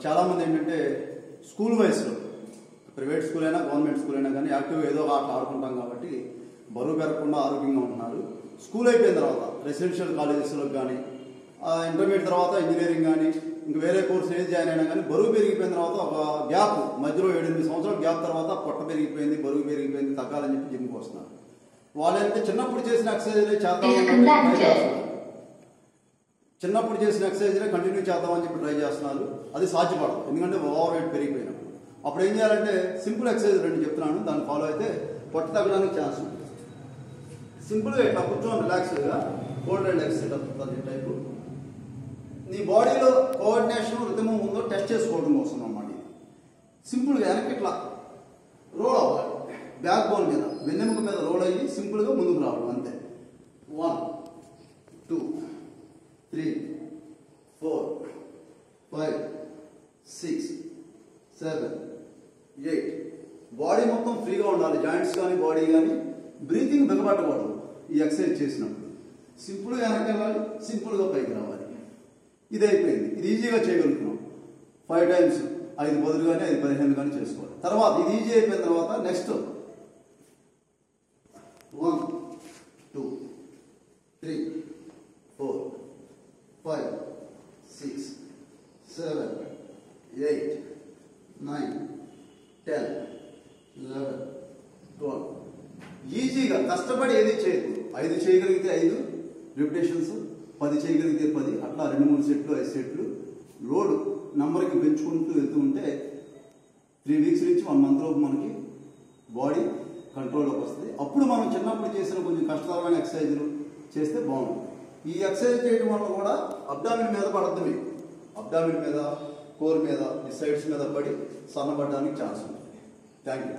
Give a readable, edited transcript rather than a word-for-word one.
చాలామంది ఏంటంటే స్కూల్ వయసులో ప్రైవేట్ స్కూల్ అయినా గవర్నమెంట్ స్కూల్ అయినా కానీ యాక్టివ్గా ఏదో ఒక ఆట ఆడుకుంటాం కాబట్టి బరువు పెరగకుండా ఆరోగ్యంగా ఉంటున్నారు. స్కూల్ అయిపోయిన తర్వాత రెసిడెన్షియల్ కాలేజెస్లో కానీ ఇంటర్మీడియట్ తర్వాత ఇంజనీరింగ్ కానీ ఇంక వేరే కోర్సు ఏది జాయిన్ అయినా కానీ బరువు పెరిగిపోయిన తర్వాత ఒక గ్యాప్ మధ్యలో 7-8 సంవత్సరాల గ్యాప్ తర్వాత పొట్ట పెరిగిపోయింది, బరువు పెరిగిపోయింది, తగ్గాలని చెప్పి జిమ్కి వస్తున్నారు. వాళ్ళంటే చిన్నప్పుడు చేసిన ఎక్సర్సైజ్లే చేద్దాం, చిన్నప్పుడు చేసిన ఎక్సర్సైజ్లే కంటిన్యూ చేద్దామని చెప్పి ట్రై చేస్తున్నారు. అది సాధ్యపడదు, ఎందుకంటే ఓవర్ వెయిట్ పెరిగిపోయినప్పుడు. అప్పుడు ఏం చేయాలంటే సింపుల్ ఎక్సర్సైజ్ 2 చెప్తున్నాను, దాన్ని ఫాలో అయితే పొట్ట తగ్గడానికి ఛాన్స్ ఉంటుంది. సింపుల్గా ఇట్లా కూర్చొని రిలాక్స్గా ఫోల్డెడ్ లెగ్స్ సెటప్ టైపు నీ బాడీలో కోఆర్డినేషన్ రిథమ్ ఉందో టెస్ట్ చేసుకోవడం కోసం అన్నమాట. సింపుల్గా వెనక్కి ఇట్లా రోల్ అవ్వాలి, బ్యాక్ బోన్ మీద వెన్నెముక మీద రోల్ అయ్యి సింపుల్గా ముందుకు రావడం అంతే. 1 2 3 4 5 6 7 8. బాడీ మొత్తం ఫ్రీగా ఉండాలి, జాయింట్స్ కానీ బాడీ కానీ. బ్రీతింగ్ బిగబట్టకూడదు ఈ ఎక్సర్సైజ్ చేసినప్పుడు. సింపుల్గా వెనక్కి వెళ్ళాలి, సింపుల్గా పైకి రావాలి. ఇది అయిపోయింది, ఇది ఈజీగా చేయగలుగుతున్నాం. 5 టైమ్స్ 5 10 కానీ 5 15 కానీ చేసుకోవాలి. తర్వాత ఇది ఈజీ అయిపోయిన తర్వాత నెక్స్ట్ 1 2 3 4 5 6 7 8 9 10 11 12. ఈజీగా కష్టపడి ఏది చేయదు. 5 చేయగలిగితే 5 రిపిటేషన్స్, 10 చేయగలిగితే 10, అట్లా 2-3 సెట్లు 5 సెట్లు లోడ్ నంబర్కి పెంచుకుంటూ వెళ్తూ ఉంటే 3 వీక్స్ నుంచి 1 మంత్ లోపు మనకి బాడీ కంట్రోల్లోకి వస్తుంది. అప్పుడు మనం చిన్నప్పుడు చేసిన కొంచెం కష్టతరమైన ఎక్సర్సైజులు చేస్తే బాగుంటుంది. ఈ ఎక్సర్సైజ్ చేయడం వల్ల కూడా అబ్డామిన్ మీద పడద్దు, మీకు అబ్డామిన్ మీద, కోర్ మీద, ఈ సైడ్స్ మీద పడి సన్నబడడానికి ఛాన్స్ ఉంటుంది. Thank you.